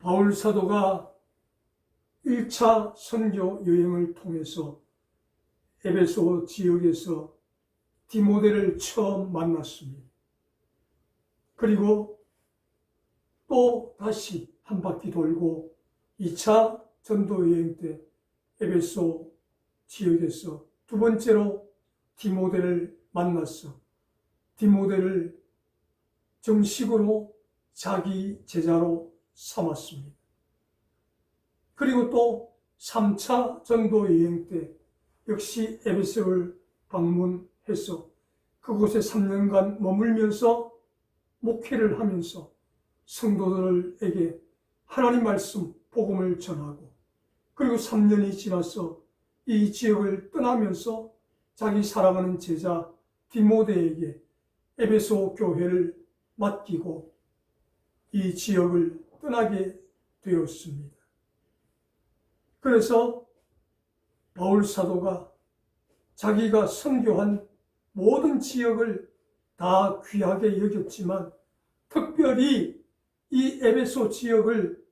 바울 사도가 1차 선교 여행을 통해서 에베소 지역에서 디모데를 처음 만났습니다. 그리고 또 다시 한 바퀴 돌고 2차 전도 여행 때 에베소 지역에서 두 번째로 디모데를 만났어 디모데를 정식으로 자기 제자로 삼았습니다. 그리고 또 3차 전도 여행 때 역시 에베소를 방문해서 그곳에 3년간 머물면서 목회를 하면서 성도들에게 하나님 말씀, 복음을 전하고, 그리고 3년이 지나서 이 지역을 떠나면서 자기 사랑하는 제자 디모데에게 에베소 교회를 맡기고 이 지역을 떠나게 되었습니다. 그래서 바울 사도가 자기가 선교한 모든 지역을 다 귀하게 여겼지만 특별히 이 에베소 지역을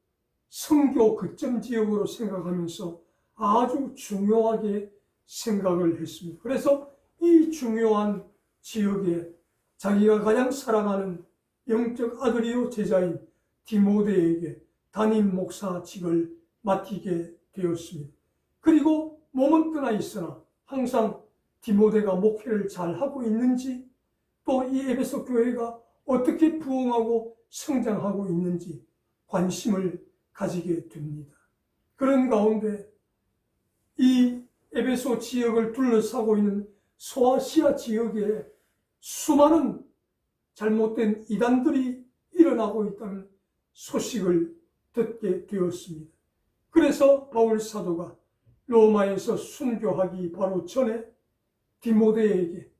선교 거점 지역으로 생각하면서 아주 중요하게 생각을 했습니다. 그래서 이 중요한 지역에 자기가 가장 사랑하는 영적 아들이요 제자인 디모데에게 담임 목사직을 맡기게 되었습니다. 그리고 몸은 떠나 있으나 항상 디모데가 목회를 잘하고 있는지, 또 이 에베소 교회가 어떻게 부흥하고 성장하고 있는지 관심을 가지게 됩니다. 그런 가운데 이 에베소 지역을 둘러싸고 있는 소아시아 지역에 수많은 잘못된 이단들이 일어나고 있다는 소식을 듣게 되었습니다. 그래서 바울 사도가 로마에서 순교하기 바로 전에 디모데에게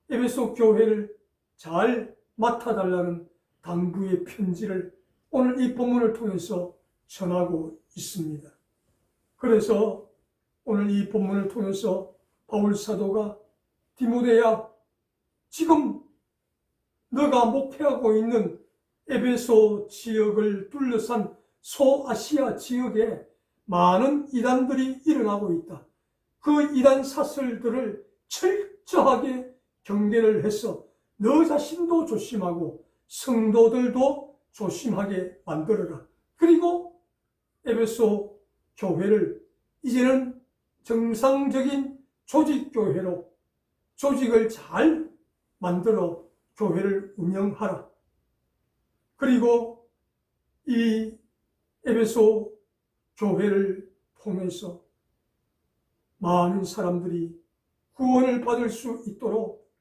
에베소 교회를 잘 맡아달라는 당부의 편지를 오늘 이 본문을 통해서 전하고 있습니다. 그래서 오늘 이 본문을 통해서 바울 사도가 디모데야, 지금 너가 목회하고 있는 에베소 지역을 둘러싼 소아시아 지역에 많은 이단들이 일어나고 있다. 그 이단 사설들을 철저하게 경계를 해서 너 자신도 조심하고 성도들도 조심하게 만들어라. 그리고 에베소 교회를 이제는 정상적인 조직교회로 조직을 잘 만들어 교회를 운영하라. 그리고 이 에베소 교회를 통해서 많은 사람들이 구원을 받을 수 있도록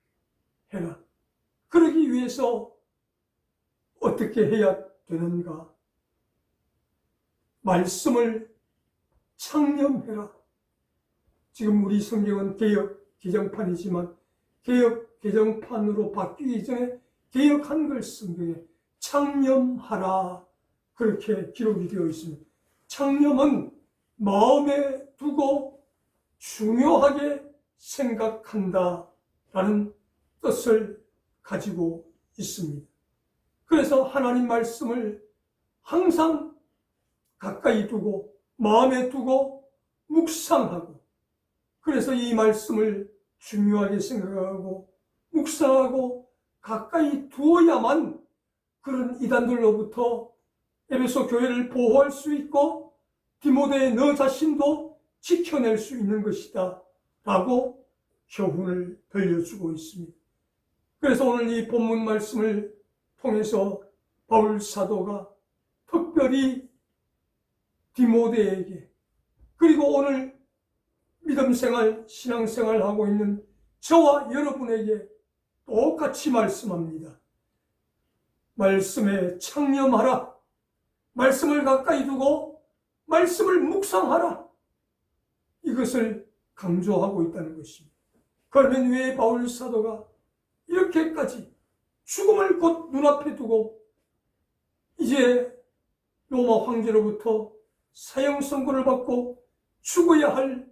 해라. 그러기 위해서 어떻게 해야 되는가? 말씀을 창념해라. 지금 우리 성경은 개역 개정판이지만 개역 개정판으로 바뀌기 전에 개역 한글 성경에 창념하라 그렇게 기록이 되어 있습니다. 창념은 마음에 두고 중요하게 생각한다라는 뜻을 가지고 있습니다. 그래서 하나님 말씀을 항상 가까이 두고 마음에 두고 묵상하고, 그래서 이 말씀을 중요하게 생각하고 묵상하고 가까이 두어야만 그런 이단들로부터 에베소 교회를 보호할 수 있고 디모데 너 자신도 지켜낼 수 있는 것이다 라고 교훈을 들려주고 있습니다. 그래서 오늘 이 본문 말씀을 통해서 바울 사도가 특별히 디모데에게, 그리고 오늘 믿음생활, 신앙생활 하고 있는 저와 여러분에게 똑같이 말씀합니다. 말씀에 창념하라. 말씀을 가까이 두고 말씀을 묵상하라. 이것을 강조하고 있다는 것입니다. 그러면 왜 바울 사도가 이렇게까지 죽음을 곧 눈앞에 두고 이제 로마 황제로부터 사형 선고를 받고 죽어야 할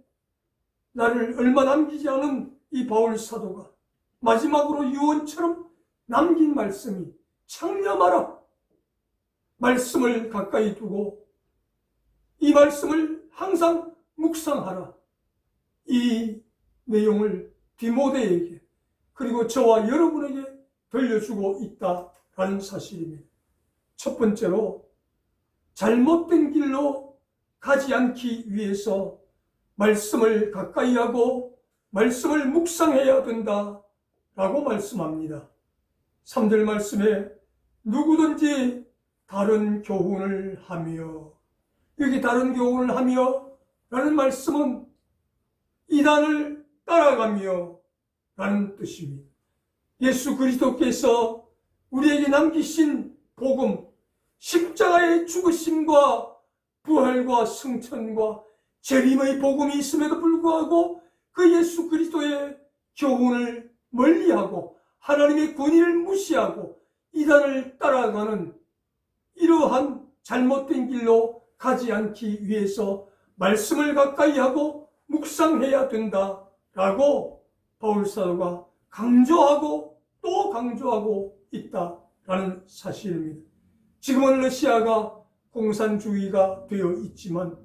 나를 얼마 남기지 않은 이 바울 사도가 마지막으로 유언처럼 남긴 말씀이 창념하라. 말씀을 가까이 두고 이 말씀을 항상 묵상하라. 이 내용을 디모데에게 그리고 저와 여러분에게 들려주고 있다라는 사실입니다. 첫 번째로 잘못된 길로 가지 않기 위해서 말씀을 가까이 하고 말씀을 묵상해야 된다라고 말씀합니다. 3절 말씀에 누구든지 다른 교훈을 하며, 여기 다른 교훈을 하며 라는 말씀은 이단을 따라가며 라는 뜻입니다. 예수 그리스도께서 우리에게 남기신 복음, 십자가의 죽으심과 부활과 승천과 재림의 복음이 있음에도 불구하고 그 예수 그리스도의 교훈을 멀리하고 하나님의 권위를 무시하고 이단을 따라가는 이러한 잘못된 길로 가지 않기 위해서 말씀을 가까이 하고 묵상해야 된다라고 바울사도가 강조하고 또 강조하고 있다라는 사실입니다. 지금은 러시아가 공산주의가 되어 있지만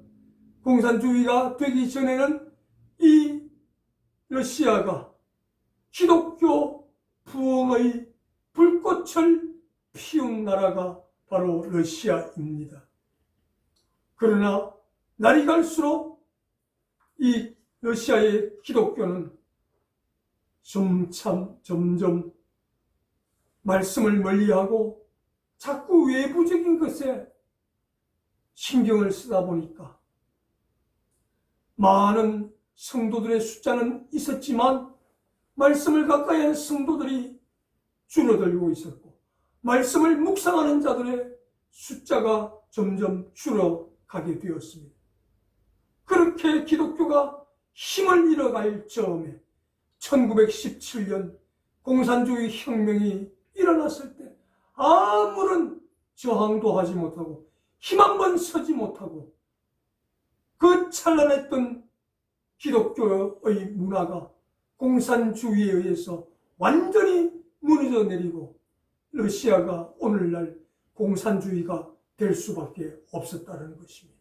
공산주의가 되기 전에는 이 러시아가 기독교 부흥의 불꽃을 피운 나라가 바로 러시아입니다. 그러나 날이 갈수록 이 러시아의 기독교는 점점 말씀을 멀리하고 자꾸 외부적인 것에 신경을 쓰다 보니까 많은 성도들의 숫자는 있었지만 말씀을 가까이 하는 성도들이 줄어들고 있었고 말씀을 묵상하는 자들의 숫자가 점점 줄어가게 되었습니다. 그렇게 기독교가 힘을 잃어갈 즈음에 1917년 공산주의 혁명이 일어났을 때 아무런 저항도 하지 못하고 힘 한 번 서지 못하고 그 찬란했던 기독교의 문화가 공산주의에 의해서 완전히 무너져 내리고 러시아가 오늘날 공산주의가 될 수밖에 없었다는 것입니다.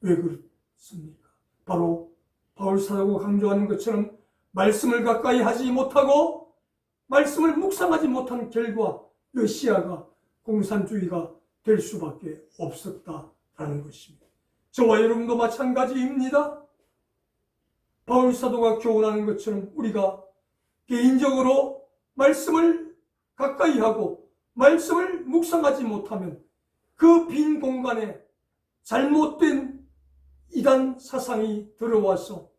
왜 그렇습니까? 바로 바울사도가 강조하는 것처럼 말씀을 가까이 하지 못하고 말씀을 묵상하지 못한 결과 러시아가 공산주의가 될 수밖에 없었다라는 것입니다. 저와 여러분도 마찬가지입니다. 바울사도가 교훈하는 것처럼 우리가 개인적으로 말씀을 가까이 하고 말씀을 묵상하지 못하면 그 빈 공간에 잘못된 이단 사상이 들어와서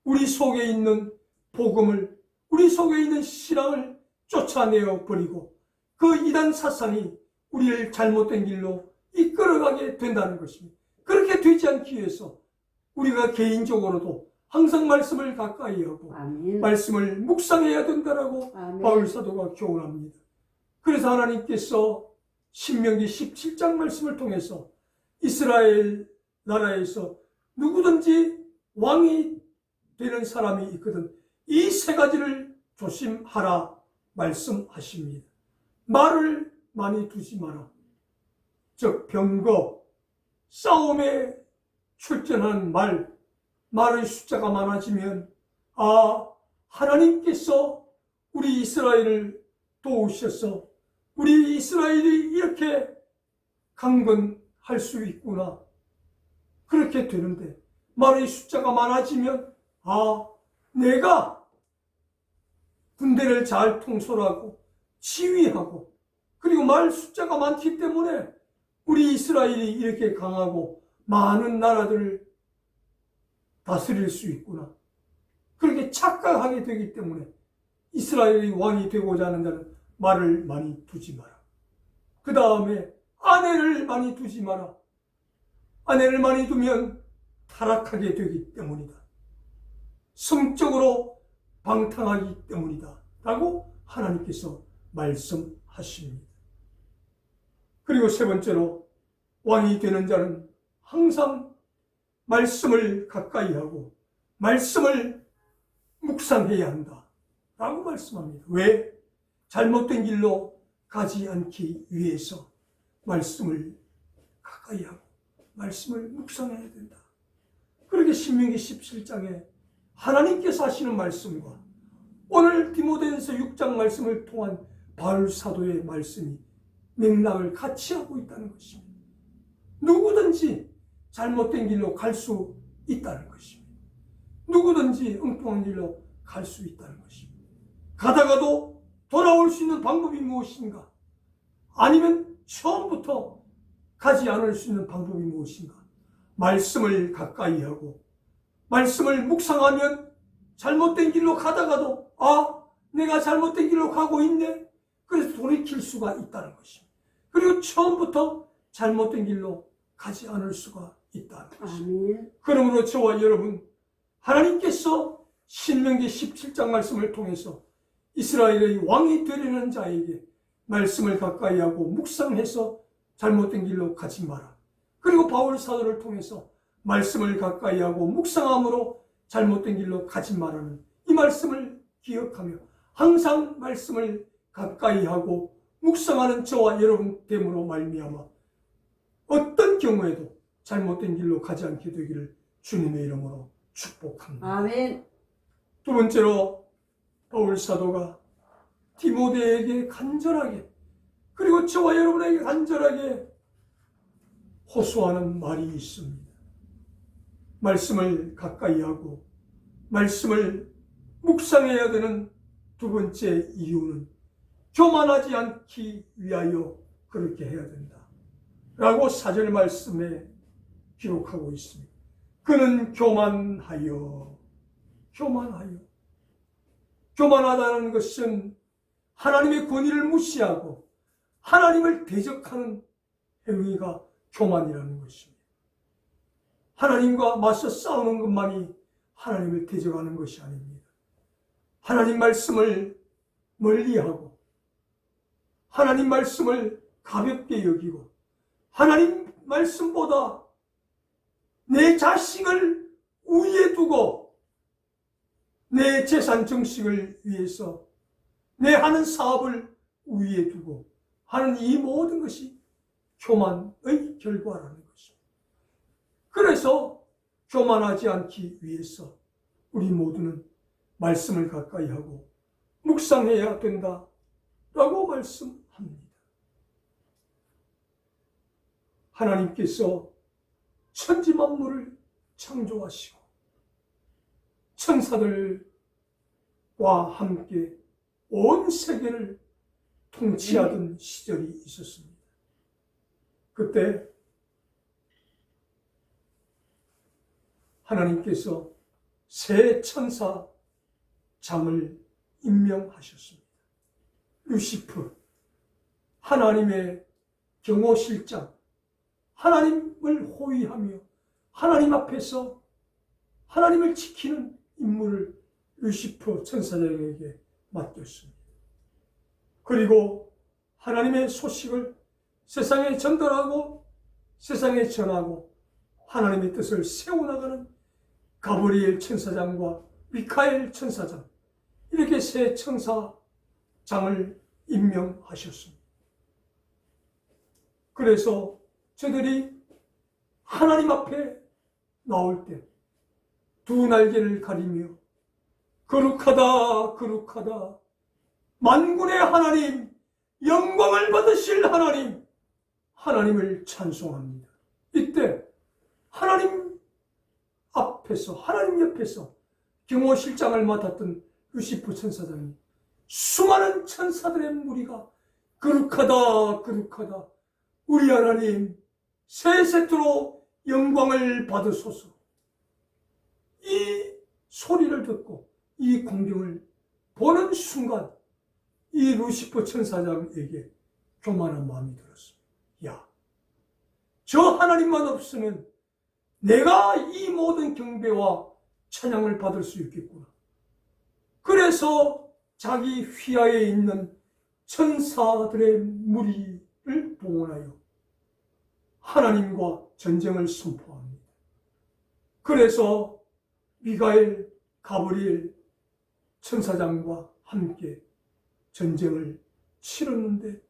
우리 속에 있는 복음을, 우리 속에 있는 신앙을 쫓아내어 버리고 그 이단 사상이 우리를 잘못된 길로 이끌어가게 된다는 것입니다. 그렇게 되지 않기 위해서 우리가 개인적으로도 항상 말씀을 가까이 하고 아멘. 말씀을 묵상해야 된다라고 바울사도가 교훈합니다. 그래서 하나님께서 신명기 17장 말씀을 통해서 이스라엘 나라에서 누구든지 왕이 되는 사람이 있거든 이 세 가지를 조심하라 말씀하십니다. 말을 많이 두지 마라. 즉 병거, 싸움에 출전하는 말의 숫자가 많아지면 하나님께서 우리 이스라엘을 도우셔서 우리 이스라엘이 이렇게 강건할 수 있구나. 그렇게 되는데 말의 숫자가 많아지면 내가 군대를 잘 통솔하고 지휘하고 그리고 말 숫자가 많기 때문에 우리 이스라엘이 이렇게 강하고 많은 나라들을 다스릴 수 있구나. 그렇게 착각하게 되기 때문에 이스라엘이 왕이 되고자 하는 자는 말을 많이 두지 마라. 그 다음에 아내를 많이 두지 마라. 아내를 많이 두면 타락하게 되기 때문이다. 성적으로 방탕하기 때문이다. 라고 하나님께서 말씀하십니다. 그리고 세 번째로 왕이 되는 자는 항상 말씀을 가까이 하고 말씀을 묵상해야 한다. 라고 말씀합니다. 왜? 잘못된 길로 가지 않기 위해서 말씀을 가까이 하고 말씀을 묵상해야 된다. 그렇게 신명기 17장에 하나님께서 하시는 말씀과 오늘 디모데전서 6장 말씀을 통한 바울 사도의 말씀이 맥락을 같이 하고 있다는 것입니다. 누구든지 잘못된 길로 갈 수 있다는 것입니다. 누구든지 엉뚱한 길로 갈 수 있다는 것입니다. 가다가도 돌아올 수 있는 방법이 무엇인가? 아니면 처음부터 가지 않을 수 있는 방법이 무엇인가? 말씀을 가까이 하고 말씀을 묵상하면 잘못된 길로 가다가도 내가 잘못된 길로 가고 있네. 그래서 돌이킬 수가 있다는 것입니다. 그리고 처음부터 잘못된 길로 가지 않을 수가 있다는 것입니다. 그러므로 저와 여러분, 하나님께서 신명기 17장 말씀을 통해서 이스라엘의 왕이 되려는 자에게 말씀을 가까이 하고 묵상해서 잘못된 길로 가지 마라. 그리고 바울 사도를 통해서 말씀을 가까이 하고 묵상함으로 잘못된 길로 가지 마라는 이 말씀을 기억하며 항상 말씀을 가까이 하고 묵상하는 저와 여러분 됨으로 말미암아 어떤 경우에도 잘못된 길로 가지 않게 되기를 주님의 이름으로 축복합니다. 아멘. 두 번째로 바울 사도가 디모데에게 간절하게 그리고 저와 여러분에게 간절하게 호소하는 말이 있습니다. 말씀을 가까이 하고 말씀을 묵상해야 되는 두 번째 이유는 교만하지 않기 위하여 그렇게 해야 된다 라고 4절 말씀에 기록하고 있습니다. 그는 교만하다는 것은 하나님의 권위를 무시하고 하나님을 대적하는 행위가 교만이라는 것입니다. 하나님과 맞서 싸우는 것만이 하나님을 대적하는 것이 아닙니다. 하나님 말씀을 멀리하고 하나님 말씀을 가볍게 여기고 하나님 말씀보다 내 자식을 우위에 두고 내 재산 정식을 위해서 내 하는 사업을 우위에 두고 하는 이 모든 것이 교만의 결과라는 것입니다. 그래서 교만하지 않기 위해서 우리 모두는 말씀을 가까이 하고 묵상해야 된다라고 말씀합니다. 하나님께서 천지만물을 창조하시고 천사들과 함께 온 세계를 통치하던 시절이 있었습니다. 그때 하나님께서 새 천사장을 임명하셨습니다. 루시프, 하나님의 경호실장, 하나님을 호위하며 하나님 앞에서 하나님을 지키는 임무를 루시프 천사장에게 맡겼습니다. 그리고 하나님의 소식을 세상에 전달하고 세상에 전하고 하나님의 뜻을 세워나가는 가브리엘 천사장과 미카엘 천사장, 이렇게 세 천사장을 임명하셨습니다. 그래서 저들이 하나님 앞에 나올 때 두 날개를 가리며 거룩하다 거룩하다 만군의 하나님, 영광을 받으실 하나님, 하나님을 찬송합니다. 이때 하나님 앞에서, 하나님 옆에서 경호실장을 맡았던 루시프 천사장이 수많은 천사들의 무리가 거룩하다 거룩하다 우리 하나님 새 세트로 영광을 받으소서, 이 소리를 듣고 이 광경을 보는 순간 이 루시프 천사장에게 교만한 마음이 들었습니다. 야, 저 하나님만 없으면 내가 이 모든 경배와 찬양을 받을 수 있겠구나. 그래서 자기 휘하에 있는 천사들의 무리를 동원하여 하나님과 전쟁을 선포합니다. 그래서 미가엘, 가브리엘 천사장과 함께 전쟁을 치렀는데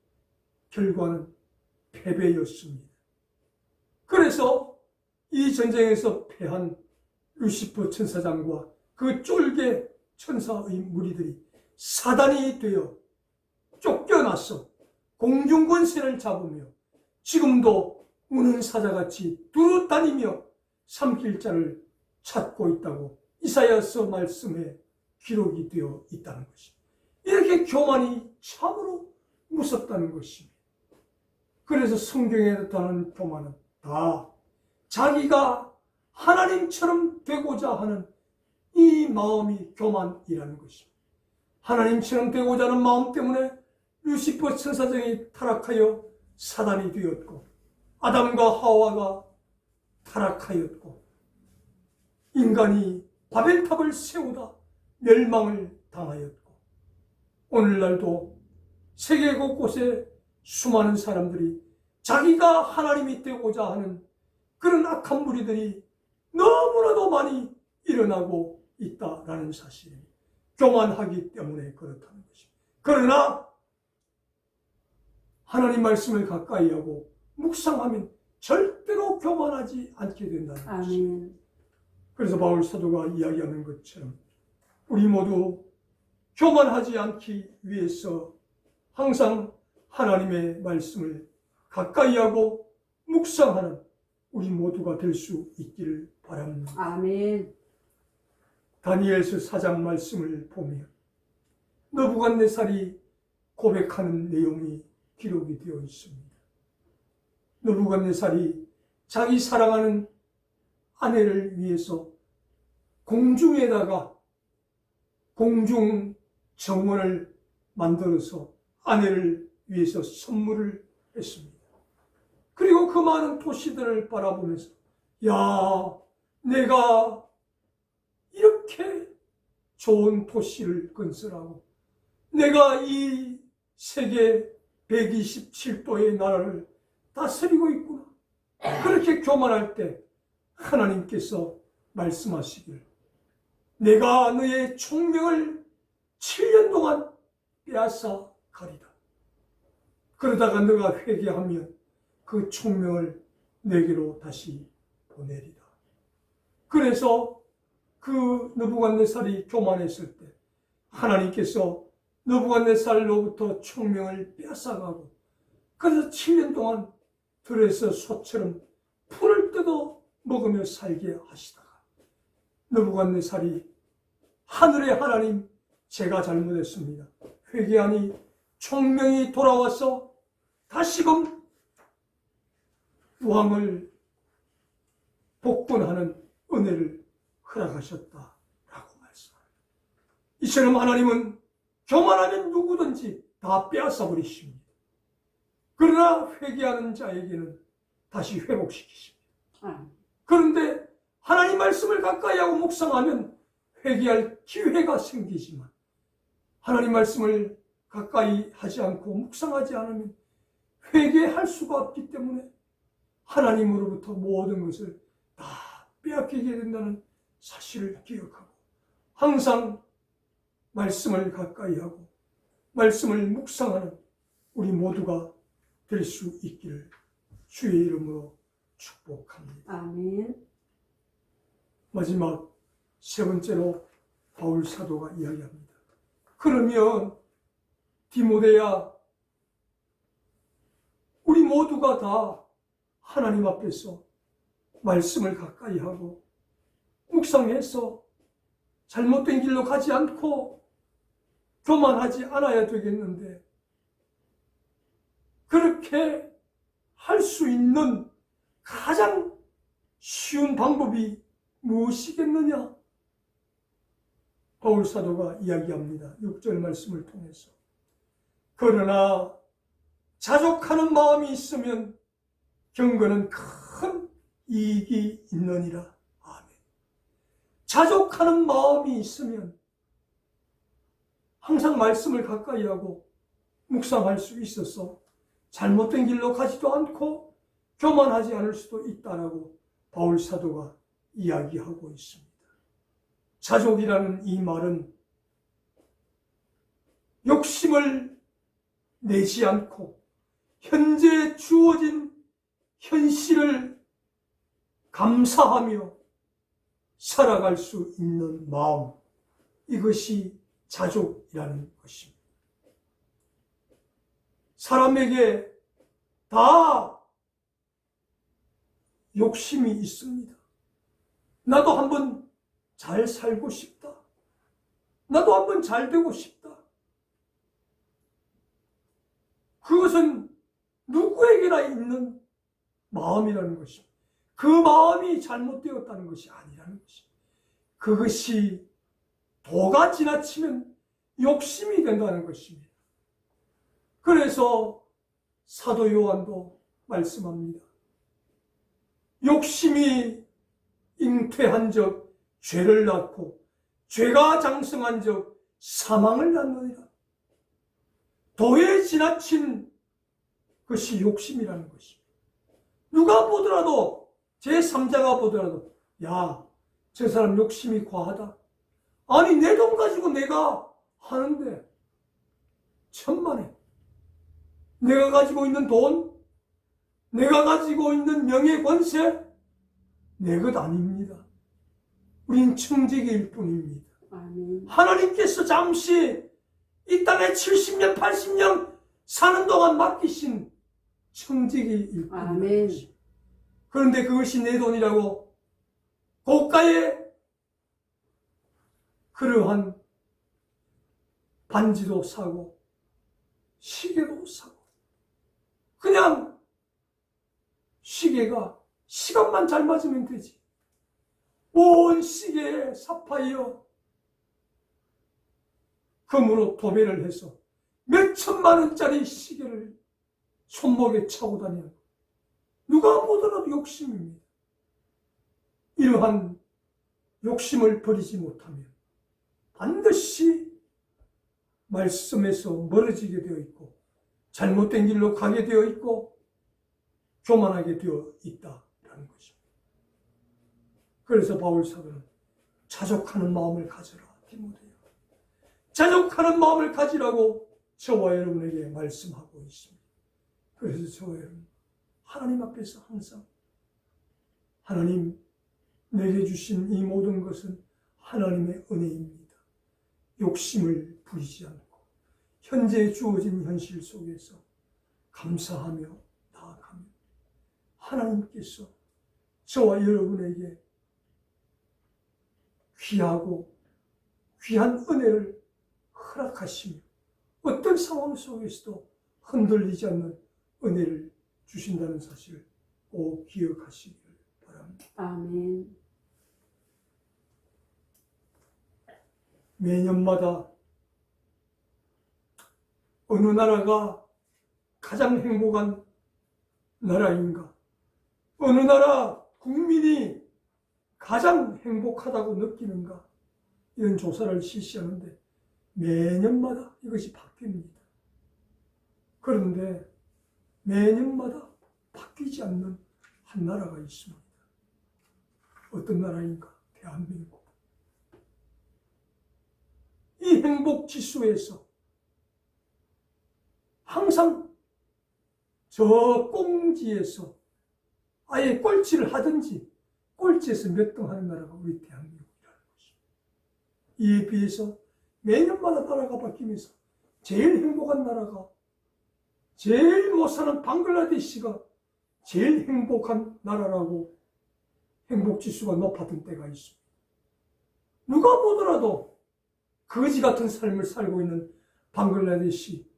결과는 패배였습니다. 그래서 이 전쟁에서 패한 루시퍼 천사장과 그 쫄개 천사의 무리들이 사단이 되어 쫓겨나서 공중 권세를 잡으며 지금도 우는 사자같이 두루 다니며 삼킬 자를 찾고 있다고 이사야서 말씀에 기록이 되어 있다는 것입니다. 이렇게 교만이 참으로 무섭다는 것입니다. 그래서 성경에 나타나는 교만은 다 자기가 하나님처럼 되고자 하는 이 마음이 교만이라는 것입니다. 하나님처럼 되고자 하는 마음 때문에 루시퍼 천사장이 타락하여 사단이 되었고, 아담과 하와가 타락하였고, 인간이 바벨탑을 세우다 멸망을 당하였고, 오늘날도 세계 곳곳에 수많은 사람들이 자기가 하나님이 되고자 하는 그런 악한 무리들이 너무나도 많이 일어나고 있다라는 사실입니다. 교만하기 때문에 그렇다는 것입니다. 그러나 하나님 말씀을 가까이 하고 묵상하면 절대로 교만하지 않게 된다는 것입니다. 그래서 바울 사도가 이야기하는 것처럼 우리 모두 교만하지 않기 위해서 항상 하나님의 말씀을 가까이 하고 묵상하는 우리 모두가 될 수 있기를 바랍니다. 아멘. 다니엘서 4장 말씀을 보면 느부갓네살이 고백하는 내용이 기록이 되어 있습니다. 느부갓네살이 자기 사랑하는 아내를 위해서 공중에다가 공중 정원을 만들어서 아내를 위해서 선물을 했습니다. 그리고 그 많은 도시들을 바라보면서 야, 내가 이렇게 좋은 도시를 건설하고 내가 이 세계 127도의 나라를 다스리고 있구나. 그렇게 교만할 때 하나님께서 말씀하시길 내가 너의 총명을 7년 동안 빼앗아 가리라. 그러다가 너가 회개하면 그 총명을 내게로 다시 보내리라. 그래서 그 느부갓네살이 교만했을 때 하나님께서 느부갓네살로부터 총명을 빼앗아가고 그래서 7년 동안 들에서 소처럼 풀을 뜯어 먹으며 살게 하시다가 느부갓네살이 하늘의 하나님 제가 잘못했습니다. 회개하니 총명이 돌아와서 다시금 왕을 복권하는 은혜를 허락하셨다라고 말씀합니다. 이처럼 하나님은 교만하면 누구든지 다 빼앗아 버리십니다. 그러나 회개하는 자에게는 다시 회복시키십니다. 그런데 하나님 말씀을 가까이 하고 묵상하면 회개할 기회가 생기지만 하나님 말씀을 가까이 하지 않고 묵상하지 않으면 회개할 수가 없기 때문에 하나님으로부터 모든 것을 다 빼앗기게 된다는 사실을 기억하고 항상 말씀을 가까이 하고 말씀을 묵상하는 우리 모두가 될 수 있기를 주의 이름으로 축복합니다. 아멘. 마지막 세 번째로 바울 사도가 이야기합니다. 그러면 디모데야, 우리 모두가 다 하나님 앞에서 말씀을 가까이 하고 묵상해서 잘못된 길로 가지 않고 교만하지 않아야 되겠는데 그렇게 할 수 있는 가장 쉬운 방법이 무엇이겠느냐? 바울 사도가 이야기합니다. 6절 말씀을 통해서. 그러나 자족하는 마음이 있으면 경건은 큰 이익이 있느니라. 아멘. 자족하는 마음이 있으면 항상 말씀을 가까이 하고 묵상할 수 있어서 잘못된 길로 가지도 않고 교만하지 않을 수도 있다라고 바울 사도가 이야기하고 있습니다. 자족이라는 이 말은 욕심을 내지 않고 현재 주어진 현실을 감사하며 살아갈 수 있는 마음, 이것이 자족이라는 것입니다. 사람에게 다 욕심이 있습니다. 나도 한번 잘 살고 싶다. 나도 한번 잘 되고 싶다. 그것은 누구에게나 있는 마음이라는 것입니다. 그 마음이 잘못되었다는 것이 아니라는 것입니다. 그것이 도가 지나치면 욕심이 된다는 것입니다. 그래서 사도 요한도 말씀합니다. 욕심이 잉태한 적 죄를 낳고 죄가 장성한 적 사망을 낳느니라. 도에 지나친 것이 욕심이라는 것입니다. 누가 보더라도, 제3자가 보더라도, 야, 저 사람 욕심이 과하다. 아니, 내 돈 가지고 내가 하는데 천만에 내가 가지고 있는 돈, 내가 가지고 있는 명예, 권세, 내 것 아닙니다. 우린 청지기일 뿐입니다. 아멘. 하나님께서 잠시 이 땅에 70년, 80년 사는 동안 맡기신 청지기일 뿐입니다. 그런데 그것이 내 돈이라고 고가의 그러한 반지도 사고 시계도 사고, 그냥 시계가 시간만 잘 맞으면 되지. 온 시계에 사파이어 금으로 도배를 해서 몇 천만 원짜리 시계를 손목에 차고 다니는, 누가 보더라도 욕심입니다. 이러한 욕심을 버리지 못하면 반드시 말씀에서 멀어지게 되어 있고 잘못된 길로 가게 되어 있고 교만하게 되어 있다라는 것입니다. 그래서 바울 사도는 자족하는 마음을 가져라, 디모데요. 자족하는 마음을 가지라고 저와 여러분에게 말씀하고 있습니다. 그래서 저와 여러분, 하나님 앞에서 항상 하나님, 내게 주신 이 모든 것은 하나님의 은혜입니다. 욕심을 부리지 않고 현재 주어진 현실 속에서 감사하며 나아가며 하나님께서 저와 여러분에게 귀하고 귀한 은혜를 허락하시며 어떤 상황 속에서도 흔들리지 않는 은혜를 주신다는 사실을 꼭 기억하시기를 바랍니다. 아멘. 매년마다 어느 나라가 가장 행복한 나라인가, 어느 나라 국민이 가장 행복하다고 느끼는가, 이런 조사를 실시하는데 매년마다 이것이 바뀝니다. 그런데 매년마다 바뀌지 않는 한 나라가 있습니다. 어떤 나라인가? 대한민국. 이 행복 지수에서 항상 저 꽁지에서 아예 꼴찌를 하든지 꼴찌에서 몇 등 하는 나라가 우리 대한민국이라는 것입니다. 이에 비해서 매년마다 나라가 바뀌면서 제일 행복한 나라가, 제일 못 사는 방글라데시가 제일 행복한 나라라고 행복지수가 높았던 때가 있습니다. 누가 보더라도 거지 같은 삶을 살고 있는 방글라데시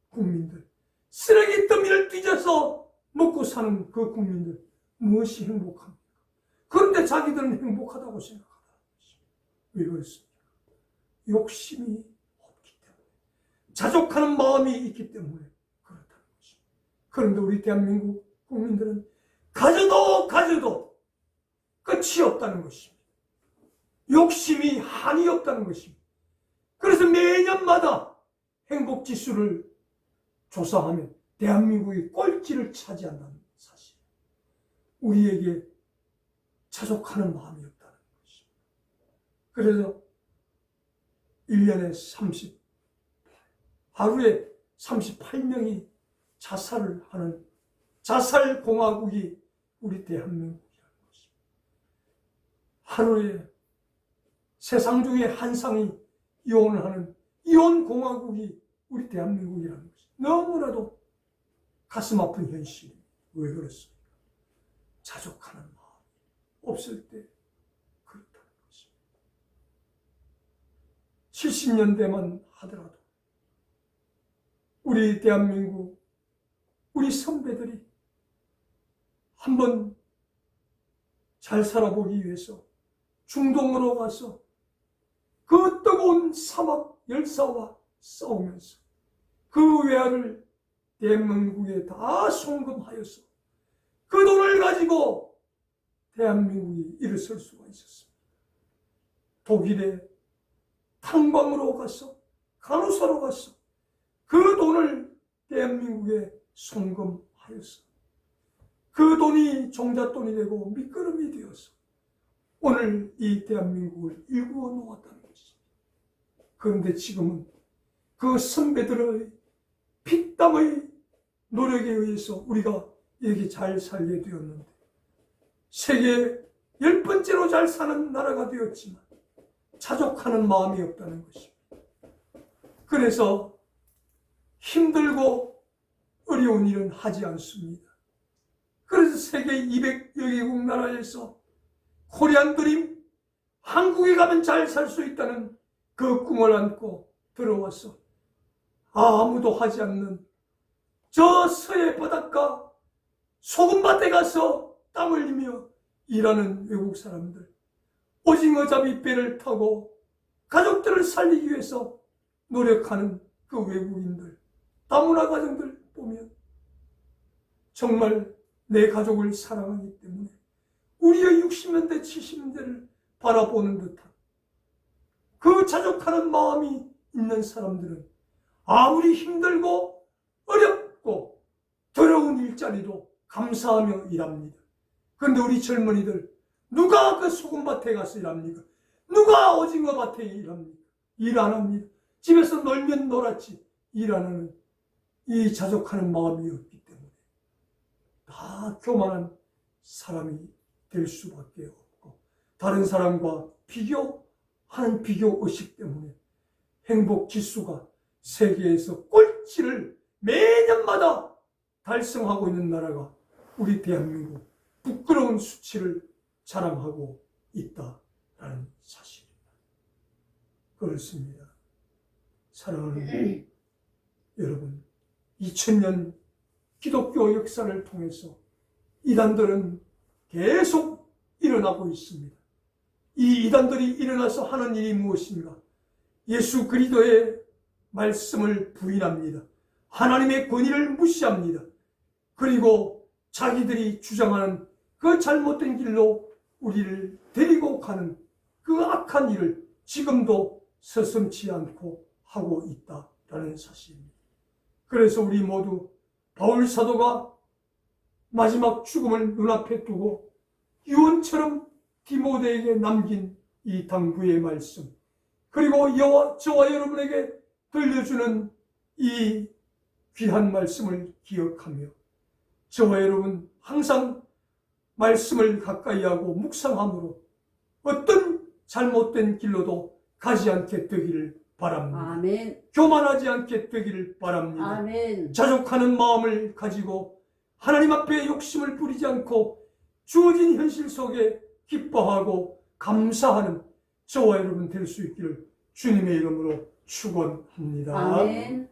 국민들, 쓰레기 더미를 뒤져서 먹고 사는 그 국민들, 무엇이 행복합니까? 그런데 자기들은 행복하다고 생각하다는 것입니다. 왜 그렇습니까? 욕심이 없기 때문에, 자족하는 마음이 있기 때문에 그렇다는 것입니다. 그런데 우리 대한민국 국민들은 가져도 끝이 없다는 것입니다. 욕심이 한이 없다는 것입니다. 그래서 매년마다 행복지수를 조사하면 대한민국이 꼴찌를 차지한다는 사실, 우리에게 자족하는 마음이 없다는 것입니다. 그래서 1년에 하루에 38명이 자살을 하는 자살공화국이 우리 대한민국이라는 것입니다. 하루에 세상 중에 한 쌍이 이혼을 하는 이혼 공화국이 우리 대한민국이라는 것이 너무나도 가슴 아픈 현실입니다. 왜 그렇습니까? 자족하는 마음 없을 때 그렇다는 것입니다. 70년대만 하더라도 우리 대한민국 우리 선배들이 한번 잘 살아보기 위해서 중동으로 가서 그 뜨거운 사막 열사와 싸우면서 그 외화를 대한민국에 다 송금하여서 그 돈을 가지고 대한민국이 일어설 수가 있었습니다. 독일에 탕방으로 가서 간호사로 가서 그 돈을 대한민국에 송금하여서 그 돈이 종잣돈이 되고 밑거름이 되어서 오늘 이 대한민국을 일구어 놓았다는 것입니다. 그런데 지금은 그 선배들의 피땀의 노력에 의해서 우리가 여기 잘 살게 되었는데 세계 10번째로 잘 사는 나라가 되었지만 자족하는 마음이 없다는 것입니다. 그래서 힘들고 어려운 일은 하지 않습니다. 그래서 세계 200여 개국 나라에서 코리안 드림, 한국에 가면 잘 살 수 있다는 그 꿈을 안고 들어와서 아무도 하지 않는 저 서해 바닷가 소금밭에 가서 땀 흘리며 일하는 외국 사람들, 오징어잡이 배를 타고 가족들을 살리기 위해서 노력하는 그 외국인들, 다문화 가정들 보면 정말 내 가족을 사랑하기 때문에 우리의 60년대, 70년대를 바라보는 듯한 그 자족하는 마음이 있는 사람들은 아무리 힘들고 어렵고 더러운 일자리도 감사하며 일합니다. 그런데 우리 젊은이들 누가 그 소금밭에 가서 일합니까? 누가 오징어밭에 일합니까? 일 안 합니다. 집에서 놀면 놀았지 일 안 하는 이 자족하는 마음이 없기 때문에 다 교만한 사람이 될 수밖에 없고 다른 사람과 비교하는 비교의식 때문에 행복 지수가 세계에서 꼴찌를 매년마다 달성하고 있는 나라가 우리 대한민국 부끄러운 수치를 자랑하고 있다라는 사실입니다. 그렇습니다. 사랑하는 여러분, 2000년 기독교 역사를 통해서 이단들은 계속 일어나고 있습니다. 이 이단들이 일어나서 하는 일이 무엇인가? 예수 그리스도의 말씀을 부인합니다. 하나님의 권위를 무시합니다. 그리고 자기들이 주장하는 그 잘못된 길로 우리를 데리고 가는 그 악한 일을 지금도 서슴지 않고 하고 있다라는 사실입니다. 그래서 우리 모두 바울 사도가 마지막 죽음을 눈앞에 두고 유언처럼 디모데에게 남긴 이 당부의 말씀, 그리고 저와 여러분에게 들려주는 이 귀한 말씀을 기억하며 저와 여러분 항상 말씀을 가까이 하고 묵상함으로 어떤 잘못된 길로도 가지 않게 되기를 바랍니다. 아멘. 교만하지 않게 되기를 바랍니다. 아멘. 자족하는 마음을 가지고 하나님 앞에 욕심을 부리지 않고 주어진 현실 속에 기뻐하고 감사하는 저와 여러분 될 수 있기를 주님의 이름으로 축원합니다. 아멘.